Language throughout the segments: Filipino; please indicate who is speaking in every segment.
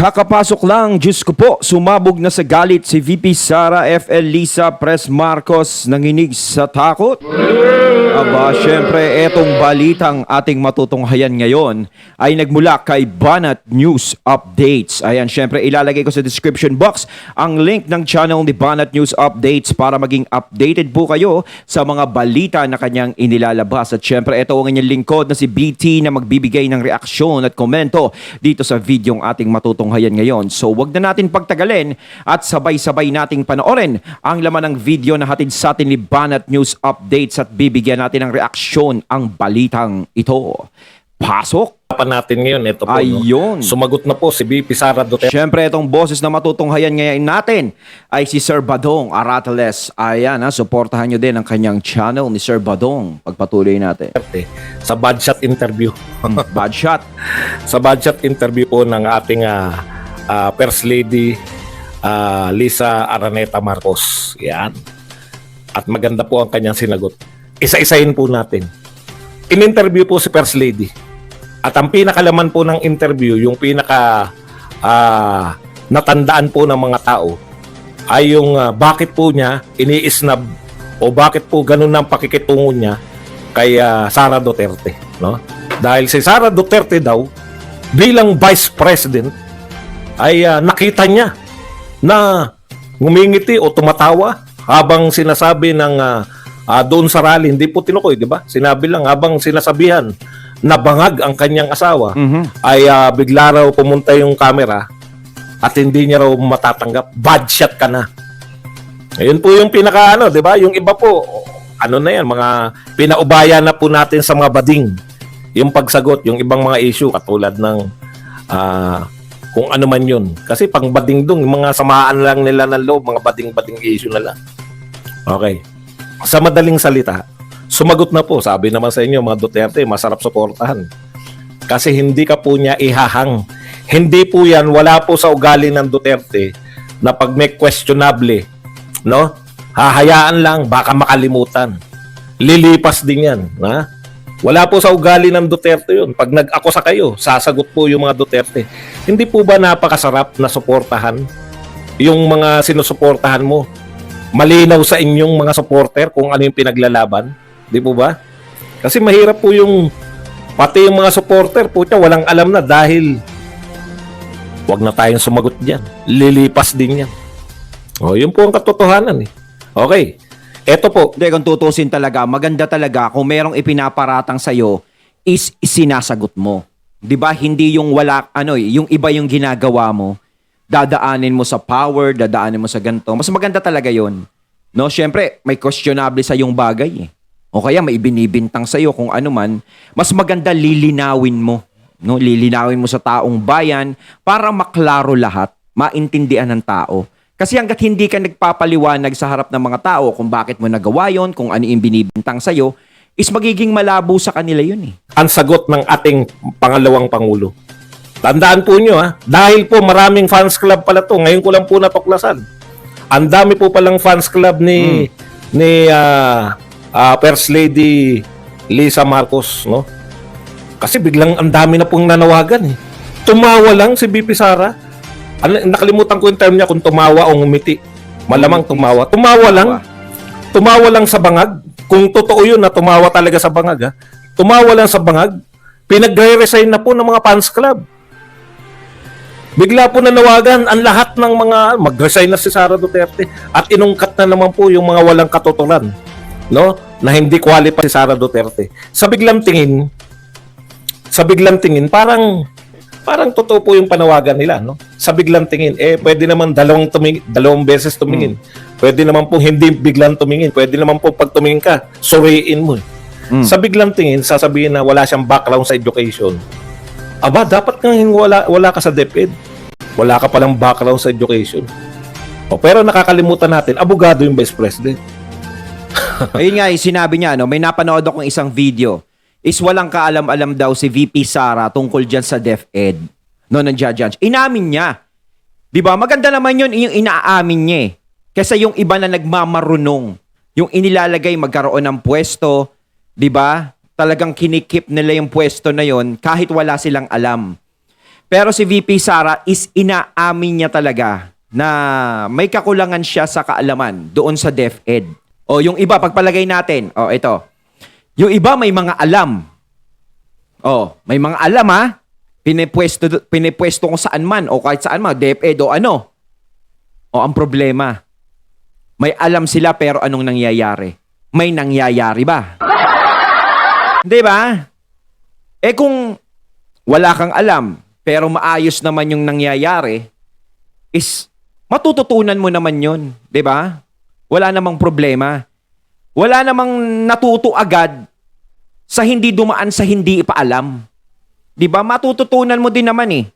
Speaker 1: Kakapasok lang, Diyos ko po, sumabog na sa galit si VP Sara FL Lisa Pres Marcos nanginig sa takot. Aba, syempre, etong balitang ating matutunghayan ngayon ay nagmula kay Banat News Updates. Ayan, syempre, ilalagay ko sa description box ang link ng channel ni Banat News Updates para maging updated po kayo sa mga balita na kanyang inilalabas. At syempre, ito ang inyong lingkod na si BT na magbibigay ng reaksyon at komento dito sa videong ating matutunghayan ngayon. So, wag na natin pagtagalin at sabay-sabay nating panoorin ang laman ng video na hatid sa atin ni Banat News Updates at bibigyan natin ng reaksyon ang balitang ito. Pasok!
Speaker 2: Natin ngayon, ito po,
Speaker 1: ayun.
Speaker 2: no? Sumagot na po si VP Sara Duterte.
Speaker 1: Siyempre, itong boses na matutunghayan ngayon natin ay si Sir Badong Arateles. Ayan, suportahan nyo din ang kanyang channel ni Sir Badong. Pagpatuloy natin.
Speaker 2: Sa bad shot interview.
Speaker 1: Bad shot.
Speaker 2: Sa bad shot interview po ng ating First Lady Lisa Araneta Marcos. Yan. At maganda po ang kanyang sinagot. Isa-isahin po natin. In-interview po si First Lady. At ang pinakalaman po ng interview, yung pinaka natandaan po ng mga tao, ay yung bakit po niya ini-snub o bakit po ganun ang pakikitungo niya kay Sara Duterte. No? Dahil si Sara Duterte daw, bilang Vice President, ay nakita niya na ngumingiti o tumatawa habang sinasabi ng doon sa rally, hindi po tinukoy, di ba? Sinabi lang habang sinasabihan na bangag ang kanyang asawa, ay bigla raw pumunta yung camera at hindi niya raw matatanggap. Bad shot ka na. Ayun po yung pinaka di ba? Yung iba po, ano na yan, mga pinaubaya na po natin sa mga bading. Yung pagsagot, yung ibang mga issue katulad ng kung ano man yun. Kasi pang bading dong, yung mga samaan lang nila ng loob, mga bading-bading issue na lang. Okay. Sa madaling salita, sumagot na po. Sabi naman sa inyo, mga Duterte, masarap suportahan. Kasi hindi ka po niya ihahang. Hindi po yan, wala po sa ugali ng Duterte na pag may questionable, no? Hahayaan lang, baka makalimutan. Lilipas din yan. Ha? Wala po sa ugali ng Duterte yun. Pag nag-akusa kayo, sasagot po yung mga Duterte. Hindi po ba napakasarap na suportahan yung mga sinusuportahan mo? Malinaw sa inyong mga supporter kung ano yung pinaglalaban? Di po ba? Kasi mahirap po yung pati yung mga supporter po siya walang alam na dahil wag na tayong sumagot diyan. Lilipas din yan. O, yun po ang katotohanan eh. Okay. Eto po.
Speaker 1: Hindi, kung tutusin talaga, maganda talaga kung merong ipinaparatang sa'yo is sinasagot mo. Di ba? Hindi yung wala, yung iba yung ginagawa mo. Dadaanin mo sa power, dadaanin mo sa ganito. Mas maganda talaga yon. No, syempre, may questionable sa yung bagay eh. O kaya may ibinibintang sa iyo kung ano man, mas maganda lilinawin mo, no? Lilinawin mo sa taong bayan para maklaro lahat, maintindihan ng tao. Kasi hangga't hindi ka nagpapaliwanag sa harap ng mga tao kung bakit mo nagawa yon, kung ano yung binibintang sa iyo, is magiging malabo sa kanila yun eh.
Speaker 2: Ang sagot ng ating pangalawang pangulo. Tandaan po nyo dahil po maraming fans club pala to. Ngayon ko lang po natuklasan. Ang dami po palang fans club ni First Lady Lisa Marcos, no? Kasi biglang ang dami na pong nanawagan eh. Tumawa lang si VP Sara. Nakalimutan ko yung term niya kung tumawa o ngumiti. Malamang tumawa. Tumawa lang. Tumawa lang sa bangag. Kung totoo yun na tumawa talaga sa bangag, tumawa lang sa bangag. Pinag-resign na po ng mga fans club. Bigla po nanawagan ang lahat ng mga mag-resign na si Sara Duterte at inungkat na naman po yung mga walang katuturan, no? Na hindi qualify si Sara Duterte. Sa biglang tingin, parang totoo po yung panawagan nila, no? Sa biglang tingin, pwede naman dalawang beses tumingin. Pwede naman po hindi biglang tumingin. Pwede naman po pag tumingin ka, suriin mo. Sa biglang tingin, sasabihin na wala siyang background sa education. Aba, dapat kang wala ka sa DepEd. Wala ka palang background sa education. Pero nakakalimutan natin, abogado yung Vice President.
Speaker 1: Ayun nga, sinabi niya, may napanood akong isang video. Is walang kaalam-alam daw si VP Sara tungkol dyan sa DepEd. No, nandiyan. Inamin niya. Di ba? Maganda naman yun, yung inaamin niya eh. Kasi yung iba na nagmamarunong, yung inilalagay magkaroon ng pwesto, di ba? Talagang kinikip nila yung pwesto na yon kahit wala silang alam. Pero si VP Sara is inaamin niya talaga na may kakulangan siya sa kaalaman doon sa DepEd. O yung iba, pagpalagay natin, ito. Yung iba may mga alam. May mga alam ha. Pinipwesto kung saan man o kahit saan man, DepEd o ano. Ang problema, may alam sila pero anong nangyayari? May nangyayari ba? Di ba? Kung wala kang alam, pero maayos naman yung nangyayari, is matututunan mo naman yun. Di ba? Wala namang problema. Wala namang natuto agad sa hindi dumaan sa hindi ipaalam. Di ba? Matututunan mo din naman eh.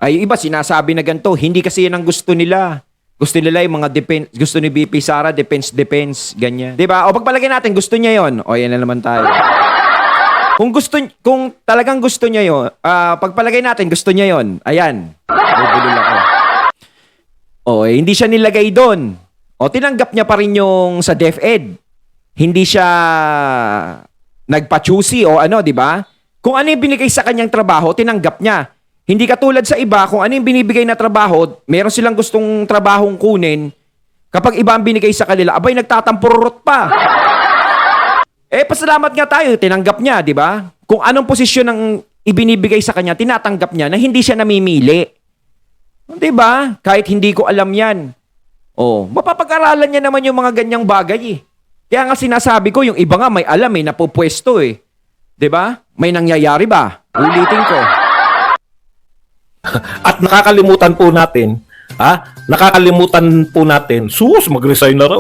Speaker 1: Ay, iba sinasabi na ganito, hindi kasi yan ang gusto nila. Gusto nila yung mga gusto ni VP Sara, defense, ganyan. 'Di ba? O pagpalagay natin gusto niya 'yon. O yan na naman tayo. Kung talagang gusto niya 'yon, pagpalagay natin gusto niya 'yon. Ayan. Bubulol ako. Hindi siya nilagay doon. Tinanggap niya pa rin yung sa DepEd. Hindi siya nagpa-choosy o ano, 'di ba? Kung ano yung binigay sa kanyang trabaho, tinanggap niya. Hindi katulad sa iba, kung ano yung binibigay na trabaho, meron silang gustong trabahong kunin, kapag iba ang binigay sa kanila, abay, nagtatampururot pa. Pasalamat nga tayo, tinanggap niya, di ba? Kung anong posisyon ang ibinibigay sa kanya, tinatanggap niya na hindi siya namimili. Di ba? Kahit hindi ko alam yan. Mapapag-aralan niya naman yung mga ganyang bagay eh. Kaya nga sinasabi ko, yung iba nga may alam eh, napupwesto eh. Di ba? May nangyayari ba? Ulitin ko.
Speaker 2: At nakakalimutan po natin, sus, mag-resign na raw.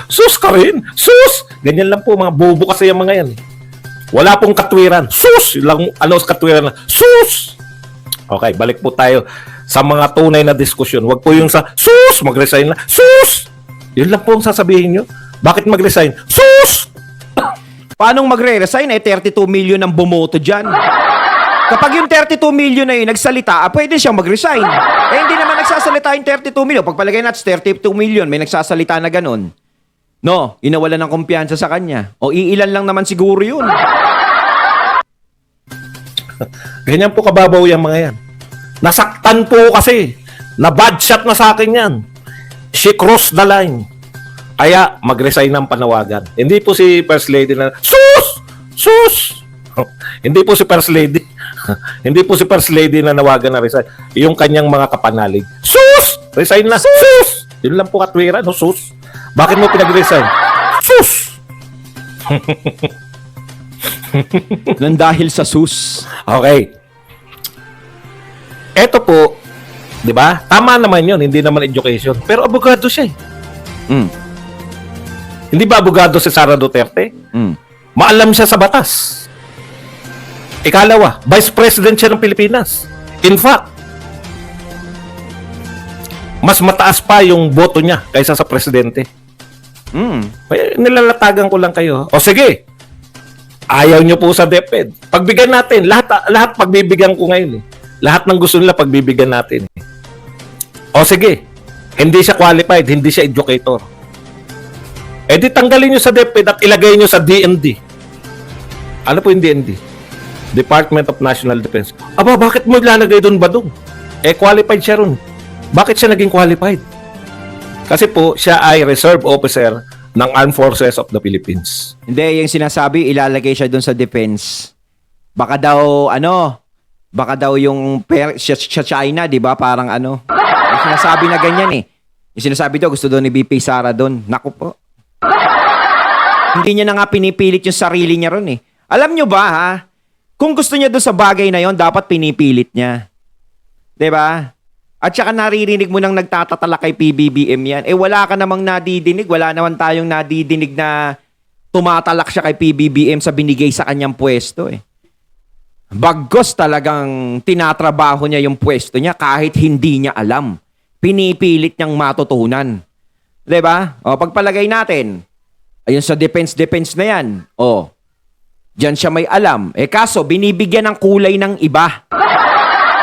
Speaker 2: Sus ka rin. Sus! Ganyan lang po, mga bobo kasi yung mga yan. Wala pong katwiran. Sus! Lang, katwiran na. Sus! Okay, balik po tayo sa mga tunay na diskusyon. Huwag po yung sa, sus! Mag-resign na. Sus! Yun lang po ang sasabihin nyo. Bakit mag-resign? Sus!
Speaker 1: Paanong magre-resign? 32 million ang bumoto dyan. Kapag yung 32 million na yun nagsalita, pwede siyang mag-resign. Hindi naman nagsasalita yung 32 million. Pagpalagay natin 32 million, may nagsasalita na ganun. No, inawalan ng kumpiyansa sa kanya. Iilan lang naman siguro yun.
Speaker 2: Ganyan po kababaw yung mga yan. Nasaktan po kasi. Na-bad shot na sa akin yan. She crossed the line. Kaya mag-resign ng panawagan. Hindi po si First Lady na, sus! Sus! Hindi po si First Lady. Hindi po si First Lady na nawagan na resign. Yung kanyang mga kapanalig. Sus! Resign na. Sus! Yun lang po katwira, no? Sus. Bakit mo pinag-resign? Sus!
Speaker 1: Nang dahil sa sus.
Speaker 2: Okay. Eto po, di ba? Tama naman yun, hindi naman education. Pero abogado siya eh. Hindi ba abogado si Sara Duterte? Maalam siya sa batas. Ikalawa, Vice President siya ng Pilipinas. In fact, mas mataas pa yung boto niya kaysa sa presidente. Nilalatagan ko lang kayo. O sige, ayaw nyo po sa DepEd. Pagbigyan natin, lahat pagbibigyan ko ngayon. Lahat ng gusto nila pagbibigyan natin. O sige, hindi siya qualified, hindi siya educator. Di tanggalin nyo sa DepEd at ilagay nyo sa DND. Ano po yung DND? Department of National Defense. Aba, bakit mo ilalagay doon ba doon? Qualified siya ron. Bakit siya naging qualified? Kasi po, siya ay reserve officer ng Armed Forces of the Philippines.
Speaker 1: Hindi, yung sinasabi, ilalagay siya doon sa defense. Baka daw yung sa China, di ba? Parang ano. Yung sinasabi na ganyan eh. Yung sinasabi daw, gusto doon ni VP Sara doon. Naku po. Hindi niya na nga pinipilit yung sarili niya ron eh. Alam nyo ba ha? Kung gusto niya doon sa bagay na yon, dapat pinipilit niya. 'Di ba? At saka naririnig mo nang nagtatatala kay PBBM yan. Wala ka namang nadidinig. Wala naman tayong nadidinig na tumatalak siya kay PBBM sa binigay sa kanyang pwesto eh. Bagos talagang tinatrabaho niya yung pwesto niya kahit hindi niya alam. Pinipilit niyang matutunan. 'Di ba? Pagpalagay natin, ayun sa defense na yan. Diyan siya may alam. Kaso, binibigyan ng kulay ng iba.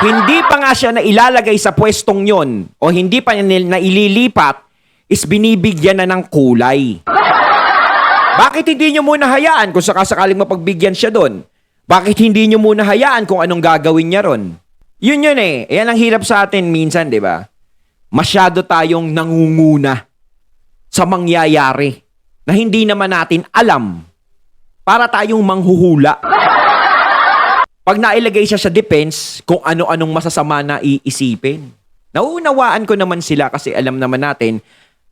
Speaker 1: Hindi pa nga siya na ilalagay sa pwestong yon o hindi pa niya na ililipat, is binibigyan na ng kulay. Bakit hindi nyo muna hayaan kung sakasakaling mapagbigyan siya doon? Bakit hindi nyo muna hayaan kung anong gagawin niya ron? Yun eh. Yan ang hirap sa atin minsan, di ba? Masyado tayong nangunguna sa mangyayari na hindi naman natin alam para tayong manghuhula. Pag nailagay siya sa defense, kung ano-anong masasama na iisipin. Nauunawaan ko naman sila kasi alam naman natin,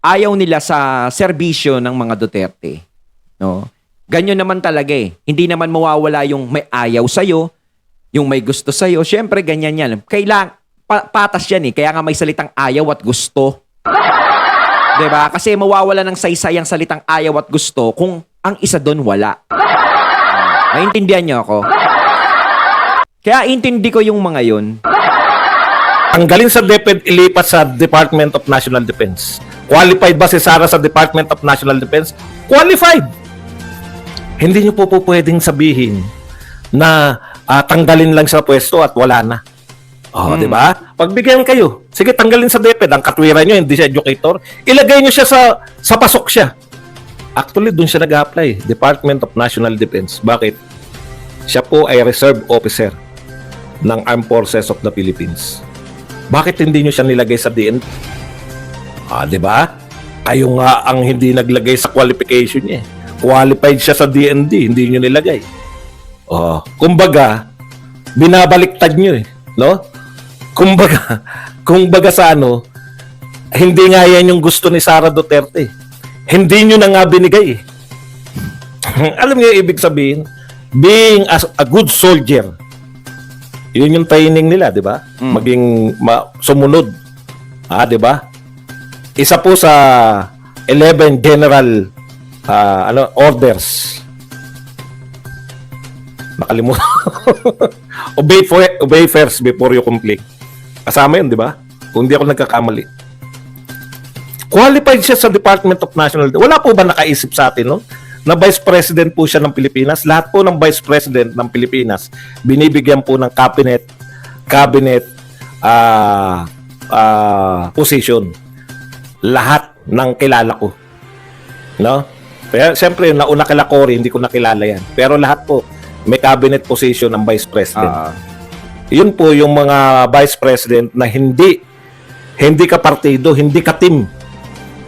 Speaker 1: ayaw nila sa serbisyo ng mga Duterte. No? Ganyan naman talaga eh. Hindi naman mawawala yung may ayaw sa'yo, yung may gusto sa'yo. Siyempre, ganyan yan. Patas yan eh. Kaya nga may salitang ayaw at gusto. Diba? Kasi mawawala ng saysay ang salitang ayaw at gusto kung ang isa doon wala. Maintindihan niyo ako? Kaya intindi ko yung mga yun.
Speaker 2: Tanggalin sa DepEd, ilipat sa Department of National Defense. Qualified ba si Sara sa Department of National Defense? Qualified! Hindi nyo po pwedeng sabihin na tanggalin lang sa pwesto at wala na. Di ba? Pagbigyan kayo, sige tanggalin sa DepEd, ang katwiran nyo, hindi siya educator, ilagay nyo siya sa pasok siya. Actually, dun siya nag-apply, Department of National Defense. Bakit? Siya po ay reserve officer ng Armed Forces of the Philippines. Bakit hindi nyo siya nilagay sa DND? Di ba? Kayo nga ang hindi naglagay sa qualification niya. Qualified siya sa DND, hindi nyo nilagay. Kumbaga, binabaliktad nyo eh. No? Kumbaga sa hindi nga yan yung gusto ni Sara Duterte. Hindi nyo na nga binigay eh. Alam niyo yung ibig sabihin? Being a good soldier. Yun yung training nila, di ba? Maging sumunod. Di ba? Isa po sa 11 general orders. Nakalimutan. Obey first before you complain. Kasama yun, di ba? Kung di ako nagkakamali. Qualified siya sa Department of National Defense. Wala po ba nakaisip sa atin, no? Na Vice President po siya ng Pilipinas. Lahat po ng Vice President ng Pilipinas binibigyan po ng cabinet position. Lahat ng kilala ko. No? Pero siyempre, nauna kila Cory, hindi ko nakilala yan. Pero lahat po, may cabinet position ng Vice President. Yun po yung mga Vice President na hindi ka-partido, hindi ka-team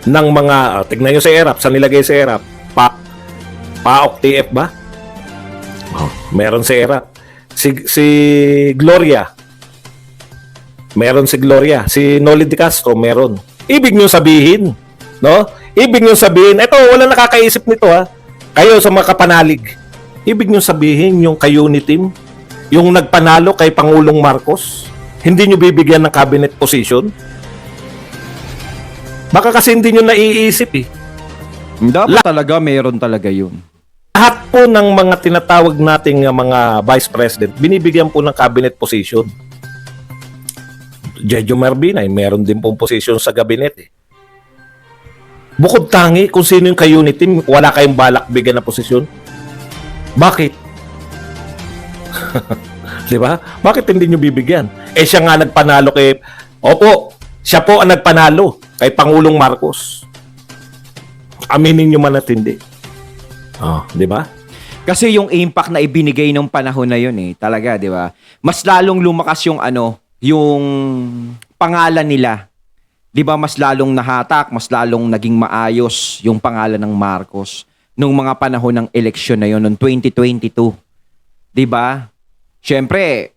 Speaker 2: ng mga, tignan nyo sa ERAP, sa nilagay sa ERAP, PAOK TF ba? Meron sa ERAP. Si Gloria, meron si Gloria. Si Noli de Castro, meron. Ibig nyo sabihin, no? Ibig nyo sabihin, eto, wala nakakaisip nito ha. Kayo sa mga kapanalig. Ibig nyo sabihin, yung ka-unit team, yung nagpanalo kay Pangulong Marcos, hindi nyo bibigyan ng cabinet position? Baka kasi hindi nyo naiisip eh.
Speaker 1: Dapat talaga, meron talaga yun.
Speaker 2: Lahat po ng mga tinatawag nating mga Vice President, binibigyan po ng cabinet position. Jejo Marbinay, meron din pong position sa gabinet eh. Bukod tangi, kung sino yung ka-unit team, wala kayong balak bigyan ng posisyon. Bakit? Di ba? Bakit hindi nyo bibigyan? Eh siya nga nagpanalo kay... Opo, siya po ang nagpanalo kay Pangulong Marcos. Aminin nyo man at hindi. Di ba?
Speaker 1: Kasi yung impact na ibinigay ng panahon na yun eh, talaga, di ba? Mas lalong lumakas yung yung pangalan nila. Di ba mas lalong nahatak, mas lalong naging maayos yung pangalan ng Marcos nung mga panahon ng eleksyon na yun, noong 2022. Di ba? Siyempre,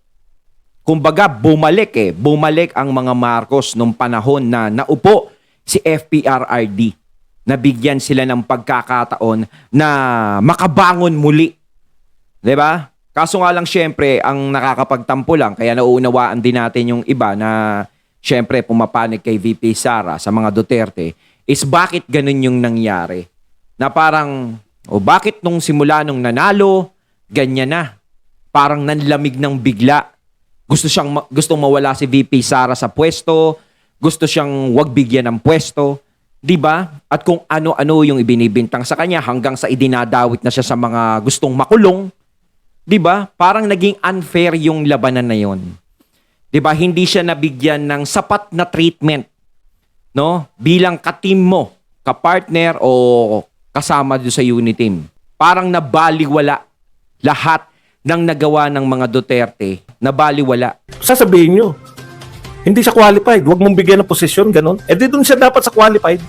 Speaker 1: kumbaga bumalik ang mga Marcos nung panahon na naupo si FPRRD. Nabigyan sila ng pagkakataon na makabangon muli. 'Di ba? Kaso nga lang syempre, ang nakakapagtampo lang, kaya nauunawaan din natin yung iba na syempre pumapanig kay VP Sara sa mga Duterte, is bakit ganun yung nangyari? Na parang, bakit nung simula nung nanalo, ganyan na. Parang nanlamig ng bigla. Gustong mawala si VP Sara sa pwesto, gusto siyang wag bigyan ng pwesto. 'Di ba? At kung ano-ano yung ibinibintang sa kanya hanggang sa idinadawit na siya sa mga gustong makulong. 'Di ba? Parang naging unfair yung labanan na 'yon. 'Di ba? Hindi siya nabigyan ng sapat na treatment, no? Bilang ka-team mo, ka-partner o kasama do sa unit team. Parang nabaliwala lahat ng nagawa ng mga Duterte na baliwala?
Speaker 2: Sasabihin nyo, hindi siya qualified, huwag mong bigyan ng posisyon, ganun. Eh di dun siya dapat sa qualified.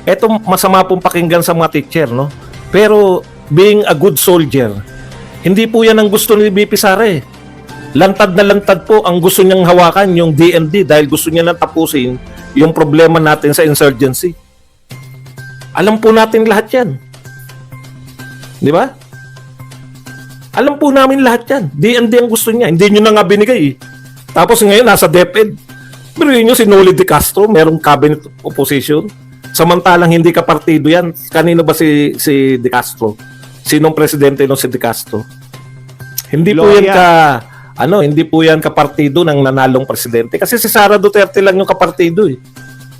Speaker 2: Eto masama pong pakinggan sa mga teacher, no? Pero being a good soldier, hindi po yan ang gusto ni VP Sara eh. Lantad na lantad po ang gusto niyang hawakan yung DND dahil gusto niya nang tapusin yung problema natin sa insurgency. Alam po natin lahat yan. Di ba? Alam po namin lahat yan. DND ang gusto niya. Hindi nyo na nga binigay eh. Tapos ngayon nasa DepEd. Pero yun yung si Noli De Castro, merong cabinet opposition. Samantalang hindi ka partido yan. Kanino ba si De Castro? Sinong presidente nung si De Castro? Hindi po yan hindi po yan kapartido ng nanalong presidente. Kasi si Sara Duterte lang yung kapartido eh.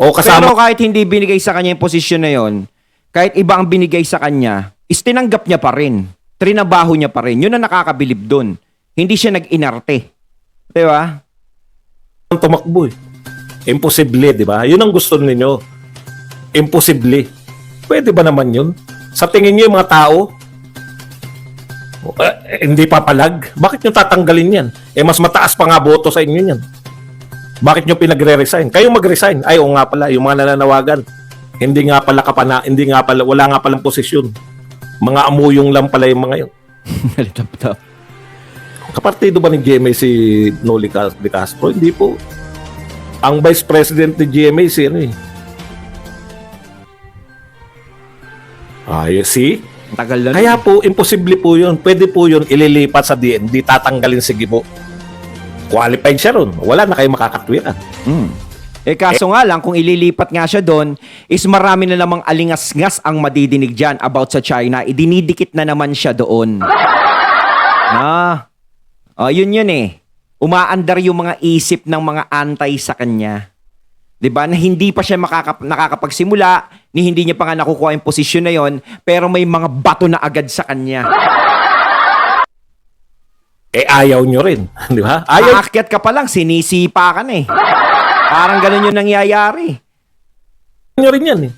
Speaker 2: O kasama.
Speaker 1: Pero kahit hindi binigay sa kanya yung posisyon na yon, kahit iba ang binigay sa kanya, is tinanggap niya pa rin. Trinabaho niya pa rin. Yun ang nakakabilib dun. Hindi siya nag-inarte. Di ba?
Speaker 2: Tumakbo eh. Imposible, di ba? Yun ang gusto ninyo. Imposible. Pwede ba naman yun? Sa tingin niyo yung mga tao, hindi papalag? Bakit nyo tatanggalin yan? Eh mas mataas pa nga boto sa inyo yan. Bakit nyo pinagre-resign? Kayo mag-resign. Ay, oo nga pala, yung mga nananawagan. Hindi nga pala wala nga palang posisyon. Mga amuyong lang pala yung mga yun.
Speaker 1: Nalitap-tap.
Speaker 2: Kapartido ba ni GMA si Noli De Castro? Hindi po. Ang Vice President ni GMA si ano eh. You see?
Speaker 1: Tagal na.
Speaker 2: Kaya po, imposible po yun. Pwede po yun ililipat sa DND, tatanggalin si Gibo. Qualified siya ron. Wala na kayo makakatwiran.
Speaker 1: Kaso nga lang, kung ililipat nga siya doon, is marami na namang alingas-ngas ang madidinig dyan about sa China. Idinidikit na naman siya doon. Yun eh. Umaandar yung mga isip ng mga antay sa kanya. 'Di ba? Na hindi pa siya nakakapagsimula, ni hindi niya pa nga nakukuha yung posisyon na yon, pero may mga bato na agad sa kanya.
Speaker 2: Ayaw nyo rin. Di ba? Ayaw.
Speaker 1: Aakyat ka pa lang, sinisipa ka na eh. Parang ganun yung nangyayari.
Speaker 2: Nyo rin yan eh.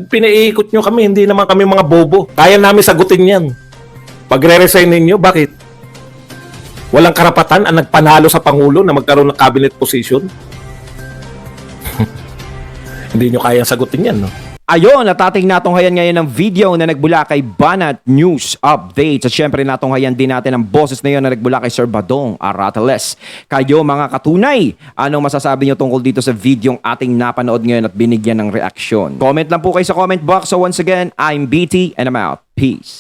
Speaker 2: Pinaiikot nyo kami, hindi naman kami mga bobo. Kaya namin sagutin yan. Pagre-resign ninyo, bakit? Walang karapatan ang nagpanalo sa Pangulo na magkaroon ng cabinet position? Hindi nyo kayang sagutin yan, no?
Speaker 1: Ayun, natating natunghayan ngayon ng video na nagbula kay Banat News Updates. At syempre natunghayan din natin ang boses na yun na nagbula kay Sir Badong Arateles. Kayo mga katunay, anong masasabi nyo tungkol dito sa videong ating napanood ngayon at binigyan ng reaksyon? Comment lang po kayo sa comment box. So once again, I'm BT and I'm out. Peace.